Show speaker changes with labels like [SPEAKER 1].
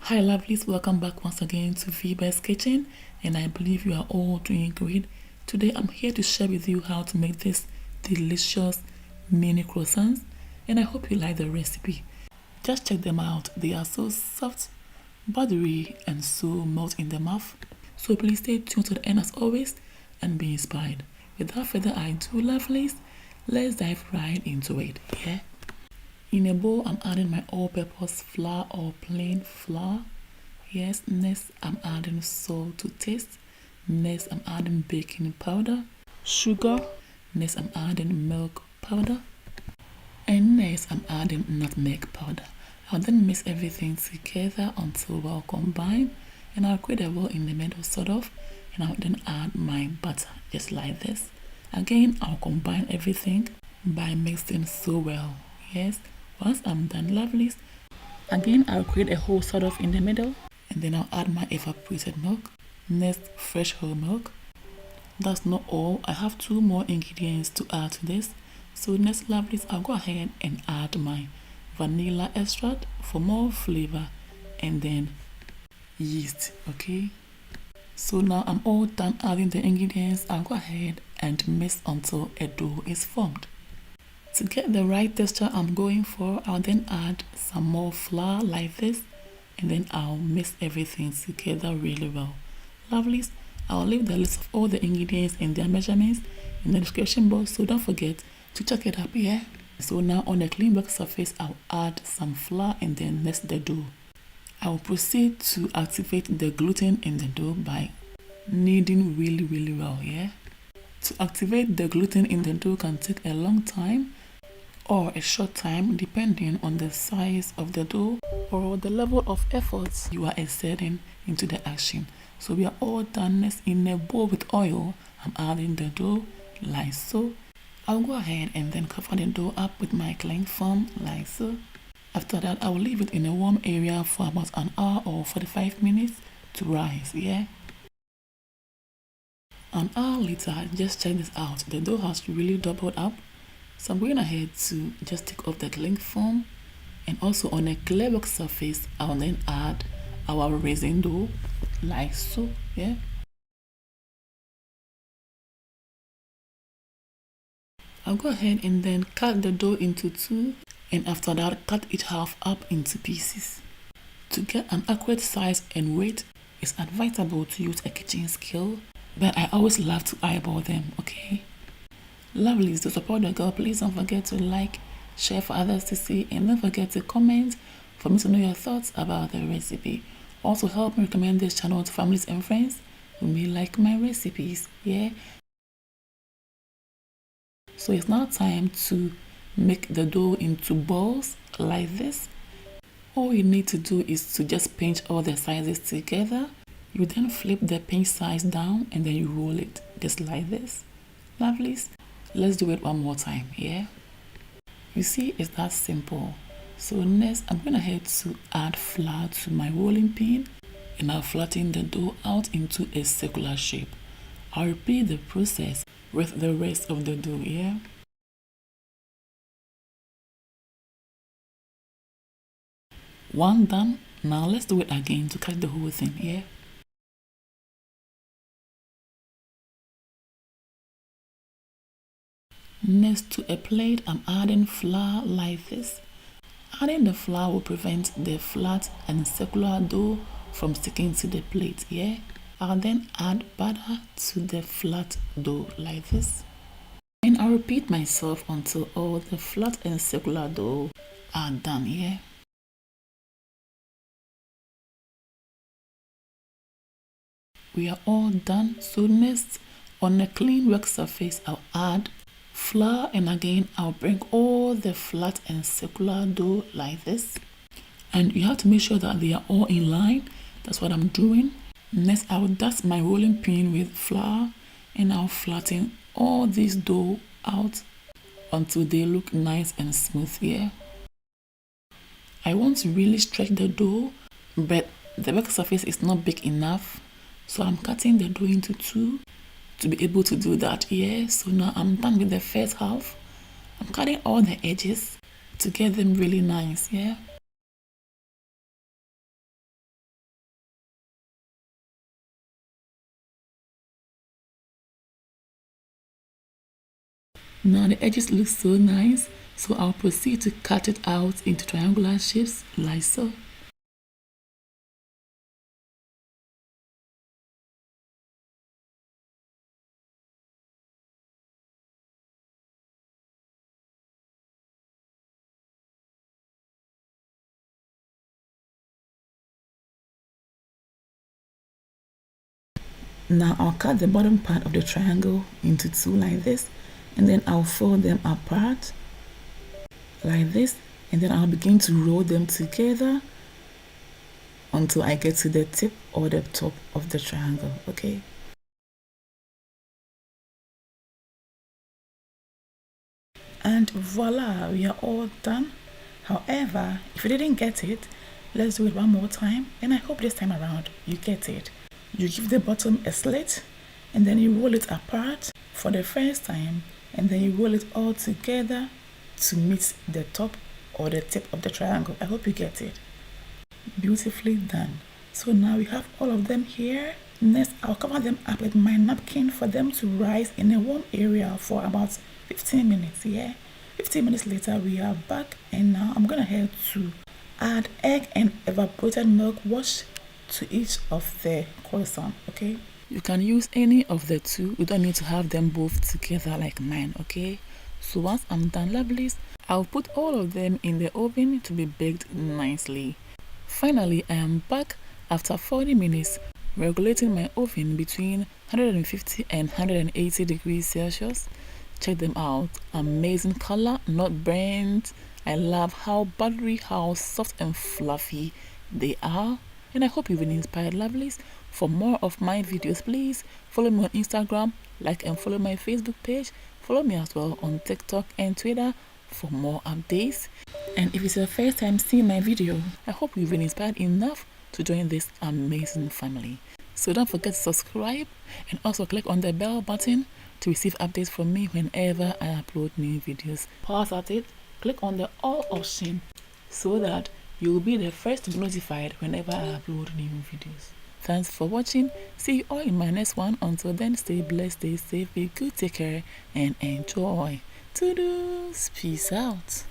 [SPEAKER 1] Hi lovelies, welcome back once again to V-Best Kitchen, and I believe you are all doing great. Today I'm here to share with you how to make this delicious mini croissants, and I hope you like the recipe. Just check them out, they are so soft, buttery, and so melt in the mouth. So please stay tuned to the end as always and be inspired. Without further ado lovelies, let's dive right into it. Yeah. In a bowl, I'm adding my all-purpose flour or plain flour. Yes, next I'm adding salt to taste. Next I'm adding baking powder, sugar. Next I'm adding milk powder. And next I'm adding nutmeg powder. I'll then mix everything together until well combined. And I'll create a roll in the middle sort of. And I'll then add my butter just like this. Again, I'll combine everything by mixing so well. Yes. Once I'm done lovelies, again I'll create a hole sort of in the middle, and then I'll add my evaporated milk. Next, fresh whole milk. That's not all, I have 2 more ingredients to add to this. So next lovelies, I'll go ahead and add my vanilla extract for more flavor, and then yeast. Okay, so now I'm all done adding the ingredients. I'll go ahead and mix until a dough is formed. To get the right texture I'm going for, I'll then add some more flour like this, and then I'll mix everything together really well. Lovelies, I'll leave the list of all the ingredients and their measurements in the description box, so don't forget to check it up here. So now on a clean work surface, I'll add some flour and then mix the dough. I'll proceed to activate the gluten in the dough by kneading really well. Yeah. To activate the gluten in the dough can take a long time or a short time depending on the size of the dough or the level of efforts you are exerting into the action. So we are all done. Next, in a bowl with oil, I'm adding the dough like so. I'll go ahead and then cover the dough up with my cling film like so. After that, I will leave it in a warm area for about an hour or 45 minutes to rise. Yeah. An hour later, just check this out. The dough has really doubled up. So I'm going ahead to just take off the cling film, and also on a clear work surface, I'll then add our raisin dough like so. Yeah. I'll go ahead and then cut the dough into 2, and after that cut each half up into pieces. To get an accurate size and weight, it's advisable to use a kitchen scale, but I always love to eyeball them. Okay. Lovelies, to support the girl, please don't forget to like, share for others to see, and don't forget to comment for me to know your thoughts about the recipe. Also help me recommend this channel to families and friends who may like my recipes. Yeah. So it's now time to make the dough into balls like this. All you need to do is to just pinch all the sizes together. You then flip the pinch size down and then you roll it just like this. Lovelies. Let's do it one more time. Yeah. You see, it's that simple. So next, I'm going ahead to add flour to my rolling pin, and I'll flatten the dough out into a circular shape. I'll repeat the process with the rest of the dough. Yeah. One done. Now let's do it again to catch the whole thing. Yeah. Next to a plate, I'm adding flour like this. Adding the flour will prevent the flat and circular dough from sticking to the plate. Yeah. I'll then add butter to the flat dough like this. And I'll repeat myself until all the flat and circular dough are done. Yeah. We are all done. So next, on a clean work surface, I'll add flour, and again I'll bring all the flat and circular dough like this, and you have to make sure that they are all in line. That's what I'm doing. Next, I'll dust my rolling pin with flour, and I'll flatten all this dough out until they look nice and smooth. Here I want to really stretch the dough, but the work surface is not big enough, so I'm cutting the dough into 2 to be able to do that. Yeah. So now I'm done with the first half. I'm cutting all the edges to get them really nice. Yeah. Now the edges look so nice, so I'll proceed to cut it out into triangular shapes like so. Now I'll cut the bottom part of the triangle into two like this, and then I'll fold them apart like this, and then I'll begin to roll them together until I get to the tip or the top of the triangle, okay? And voila, we are all done. However, if you didn't get it, let's do it one more time, and I hope this time around you get it. You give the bottom a slit, and then you roll it apart for the first time, and then you roll it all together to meet the top or the tip of the triangle. I hope you get it. Beautifully done. So now we have all of them here. Next, I'll cover them up with my napkin for them to rise in a warm area for about 15 minutes. Yeah, 15 minutes later we are back, and now I'm gonna head to add egg and evaporated milk washed to each of the croissant. Okay, you can use any of the two. You don't need to have them both together like mine. Okay, so once I'm done, lovelies, I'll put all of them in the oven to be baked nicely. Finally, I am back after 40 minutes, regulating my oven between 150 and 180 degrees Celsius. Check them out. Amazing color, not burnt. I love how buttery, how soft and fluffy they are. And I hope you've been inspired, lovelies. For more of my videos, please follow me on Instagram, like and follow my Facebook page. Follow me as well on TikTok and Twitter for more updates. And if it's your first time seeing my video, I hope you've been inspired enough to join this amazing family. So don't forget to subscribe and also click on the bell button to receive updates from me whenever I upload new videos. Pause at it, click on the all option so that you'll be the first to be notified whenever I upload new videos. Thanks for watching. See you all in my next one. Until then, stay blessed, stay safe, be good, take care, and enjoy. Toodles, peace out.